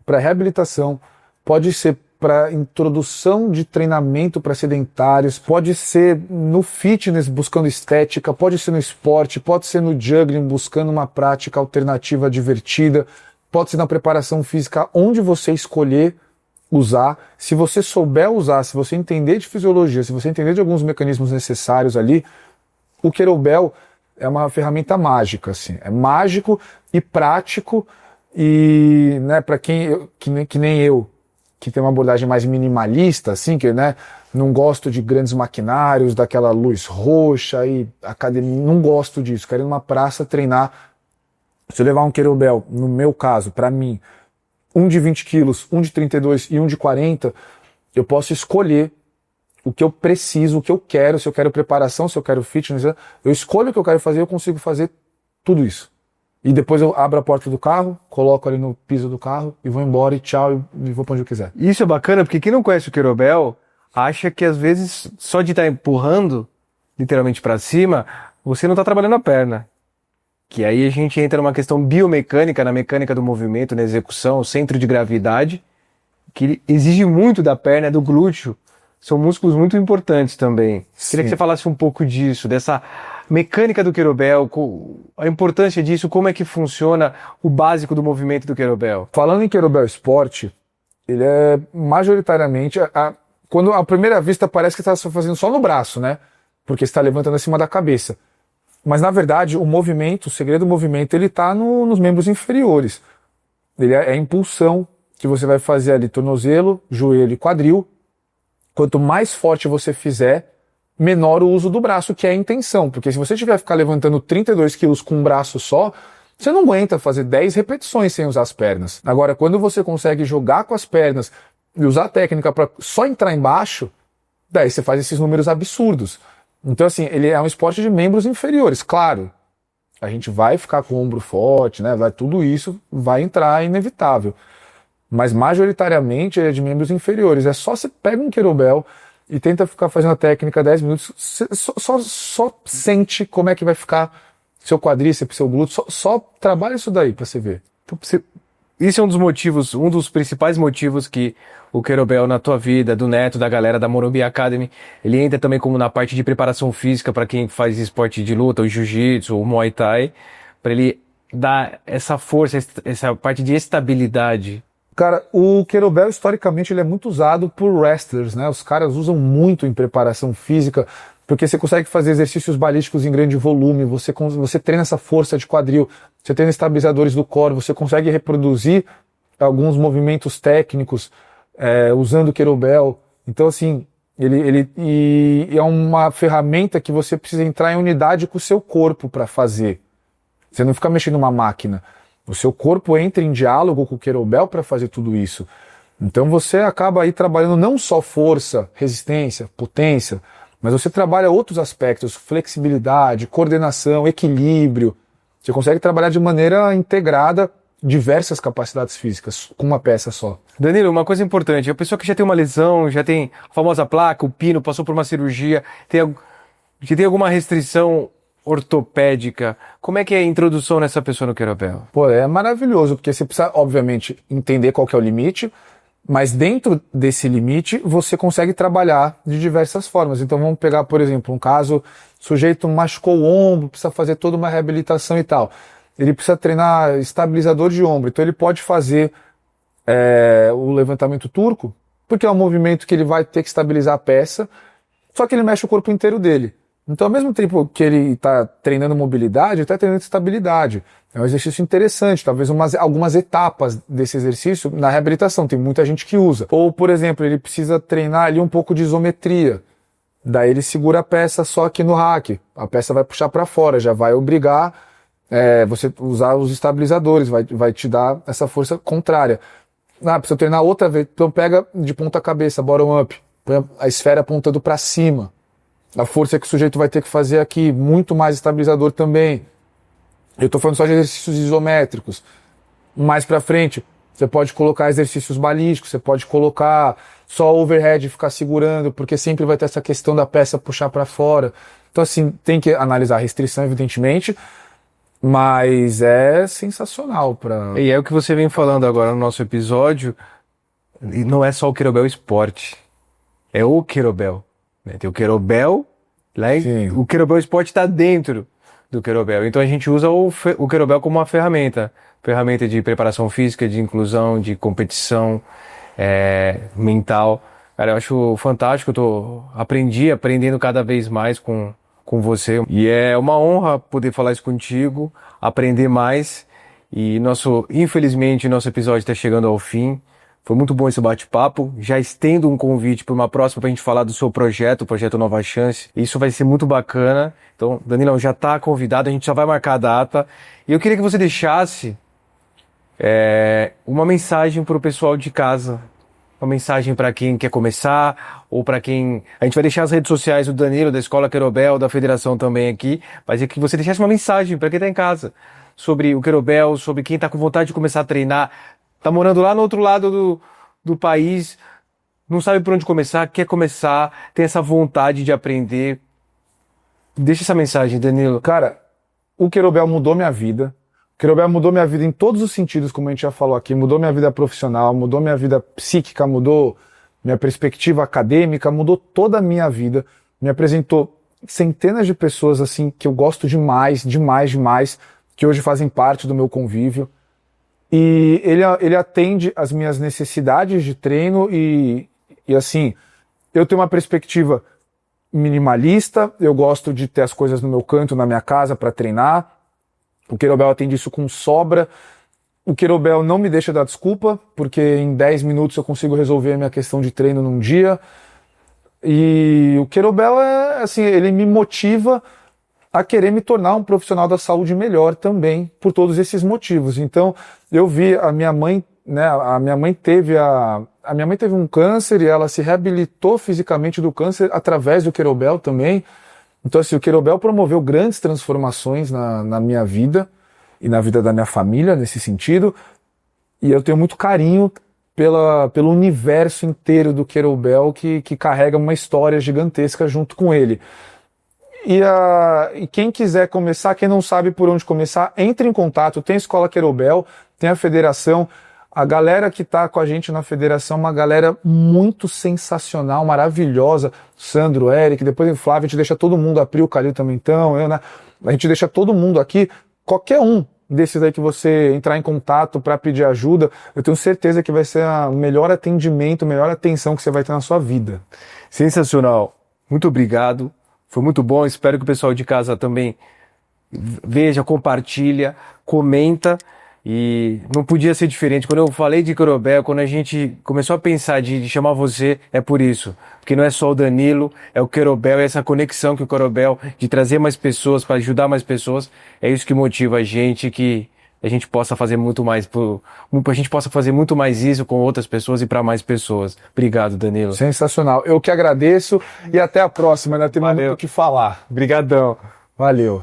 para reabilitação, pode ser para introdução de treinamento para sedentários, pode ser no fitness buscando estética, pode ser no esporte, pode ser no juggling buscando uma prática alternativa divertida, pode ser na preparação física, onde você escolher usar. Se você souber usar, se você entender de fisiologia, se você entender de alguns mecanismos necessários ali, o querobel é uma ferramenta mágica, assim. É mágico e prático e, né, para quem que nem eu, que tem uma abordagem mais minimalista, assim, que, né, não gosto de grandes maquinários, daquela luz roxa e academia, não gosto disso. Quero ir numa praça treinar. Se eu levar um querobel, no meu caso, para mim, um de 20 quilos, um de 32 e um de 40, eu posso escolher o que eu preciso, o que eu quero, se eu quero preparação, se eu quero fitness, eu escolho o que eu quero fazer, eu consigo fazer tudo isso. E depois eu abro a porta do carro, coloco ali no piso do carro e vou embora e tchau, e vou pra onde eu quiser. Isso é bacana porque quem não conhece o querobel acha que às vezes só de estar empurrando literalmente para cima, você não está trabalhando a perna. Que aí a gente entra numa questão biomecânica, na mecânica do movimento, na execução, o centro de gravidade, que exige muito da perna, do glúteo. São músculos muito importantes também. Sim. Queria que você falasse um pouco disso, dessa mecânica do querobel, a importância disso, como é que funciona o básico do movimento do querobel. Falando em querobel esporte, ele é majoritariamente, quando à primeira vista parece que está fazendo só no braço, né? Porque você está levantando acima da cabeça. Mas na verdade o movimento, o segredo do movimento, ele está nos membros inferiores. Ele é a impulsão que você vai fazer ali, tornozelo, joelho e quadril. Quanto mais forte você fizer, menor o uso do braço, que é a intenção. Porque se você tiver que ficar levantando 32 quilos com um braço só, você não aguenta fazer 10 repetições sem usar as pernas. Agora, quando você consegue jogar com as pernas e usar a técnica para só entrar embaixo, daí você faz esses números absurdos. Então, assim, ele é um esporte de membros inferiores. Claro, a gente vai ficar com o ombro forte, né? Tudo isso vai entrar, é inevitável. Mas, majoritariamente, ele é de membros inferiores. É só você pega um querobel e tenta ficar fazendo a técnica 10 minutos, só sente como é que vai ficar seu quadríceps, seu glúteo, só trabalha isso daí pra você ver. Então, isso é um dos principais motivos que o querobel na tua vida, do Neto, da galera da Morumbi Academy, ele entra também como na parte de preparação física para quem faz esporte de luta, o jiu-jitsu, o muay thai, para ele dar essa força, essa parte de estabilidade. Cara, o querobel historicamente ele é muito usado por wrestlers, né? Os caras usam muito em preparação física, porque você consegue fazer exercícios balísticos em grande volume, você treina essa força de quadril, você treina estabilizadores do core, você consegue reproduzir alguns movimentos técnicos usando o querobel. Então, assim, ele é uma ferramenta que você precisa entrar em unidade com o seu corpo para fazer. Você não fica mexendo numa máquina. O seu corpo entra em diálogo com o querobel para fazer tudo isso. Então você acaba aí trabalhando não só força, resistência, potência, mas você trabalha outros aspectos, flexibilidade, coordenação, equilíbrio. Você consegue trabalhar de maneira integrada diversas capacidades físicas com uma peça só. Danilo, uma coisa importante, a pessoa que já tem uma lesão, já tem a famosa placa, o pino, passou por uma cirurgia, que tem alguma restrição ortopédica, como é que é a introdução nessa pessoa no querobel? Pô, é maravilhoso, porque você precisa, obviamente, entender qual que é o limite, mas dentro desse limite você consegue trabalhar de diversas formas. Então vamos pegar, por exemplo, um caso, o sujeito machucou o ombro, precisa fazer toda uma reabilitação e tal. Ele precisa treinar estabilizador de ombro, então ele pode fazer o levantamento turco, porque é um movimento que ele vai ter que estabilizar a peça, só que ele mexe o corpo inteiro dele. Então, ao mesmo tempo que ele está treinando mobilidade, ele está treinando estabilidade. É um exercício interessante, talvez algumas etapas desse exercício na reabilitação, tem muita gente que usa. Ou, por exemplo, ele precisa treinar ali um pouco de isometria. Daí ele segura a peça só aqui no rack. A peça vai puxar para fora, já vai obrigar você usar os estabilizadores, vai te dar essa força contrária. Precisa treinar outra vez, então pega de ponta cabeça, bottom up, põe a esfera apontando para cima. A força que o sujeito vai ter que fazer aqui, muito mais estabilizador também. Eu estou falando só de exercícios isométricos. Mais para frente, você pode colocar exercícios balísticos, você pode colocar só overhead e ficar segurando, porque sempre vai ter essa questão da peça puxar para fora. Então assim, tem que analisar a restrição, evidentemente, mas é sensacional para. E é o que você vem falando agora no nosso episódio, e não é só o Kettlebell Esporte, é o Kettlebell. Tem o Kettlebell, o Kettlebell Esporte está dentro do Kettlebell. Então a gente usa o Kettlebell como uma ferramenta de preparação física, de inclusão, de competição mental. Cara, eu acho fantástico, aprendendo cada vez mais com você. E é uma honra poder falar isso contigo, aprender mais. E infelizmente, nosso episódio está chegando ao fim. Foi muito bom esse bate-papo. Já estendo um convite para uma próxima para a gente falar do seu projeto, o Projeto Nova Chance. Isso vai ser muito bacana. Então, Danilão, já está convidado, a gente já vai marcar a data. E eu queria que você deixasse uma mensagem para o pessoal de casa. Uma mensagem para quem quer começar, ou para quem... A gente vai deixar as redes sociais do Danilo, da Escola Kettlebell, da Federação também aqui. Mas é que você deixasse uma mensagem para quem está em casa. Sobre o Kettlebell, sobre quem está com vontade de começar a treinar. Tá morando lá no outro lado do país, não sabe por onde começar, quer começar, tem essa vontade de aprender. Deixa essa mensagem, Danilo. Cara, o Kettlebell mudou minha vida. O Kettlebell mudou minha vida em todos os sentidos, como a gente já falou aqui. Mudou minha vida profissional, mudou minha vida psíquica, mudou minha perspectiva acadêmica, mudou toda a minha vida. Me apresentou centenas de pessoas assim que eu gosto demais, que hoje fazem parte do meu convívio. E ele atende às minhas necessidades de treino e assim, eu tenho uma perspectiva minimalista, eu gosto de ter as coisas no meu canto, na minha casa para treinar. O Kettlebell atende isso com sobra. O Kettlebell não me deixa dar desculpa, porque em 10 minutos eu consigo resolver a minha questão de treino num dia. E o Kettlebell assim, ele me motiva a querer me tornar um profissional da saúde melhor também, por todos esses motivos. Então, eu vi a minha mãe, né, a minha mãe teve um câncer e ela se reabilitou fisicamente do câncer através do Kettlebell também. Então, assim, o Kettlebell promoveu grandes transformações na minha vida e na vida da minha família, nesse sentido. E eu tenho muito carinho pelo universo inteiro do Kettlebell que carrega uma história gigantesca junto com ele. E quem quiser começar, quem não sabe por onde começar, entre em contato. Tem a Escola Kettlebell, tem a Federação. A galera que está com a gente na Federação é uma galera muito sensacional, maravilhosa. Sandro, Eric, depois o Flávio, a gente deixa todo mundo, a Pri, o Calil também então, eu, né? A gente deixa todo mundo aqui, qualquer um desses aí que você entrar em contato para pedir ajuda, eu tenho certeza que vai ser o melhor atendimento, a melhor atenção que você vai ter na sua vida. Sensacional. Muito obrigado. Foi muito bom, espero que o pessoal de casa também veja, compartilha, comenta. E não podia ser diferente. Quando eu falei de Kettlebell, quando a gente começou a pensar de chamar você, é por isso. Porque não é só o Danilo, é o Kettlebell, é essa conexão que o Kettlebell, de trazer mais pessoas, para ajudar mais pessoas. É isso que motiva a gente, que a gente possa fazer muito mais, a gente possa fazer muito mais isso com outras pessoas e para mais pessoas. Obrigado, Danilo. Sensacional. Eu que agradeço e até a próxima, né? Tem muito o que falar. Obrigadão. Valeu.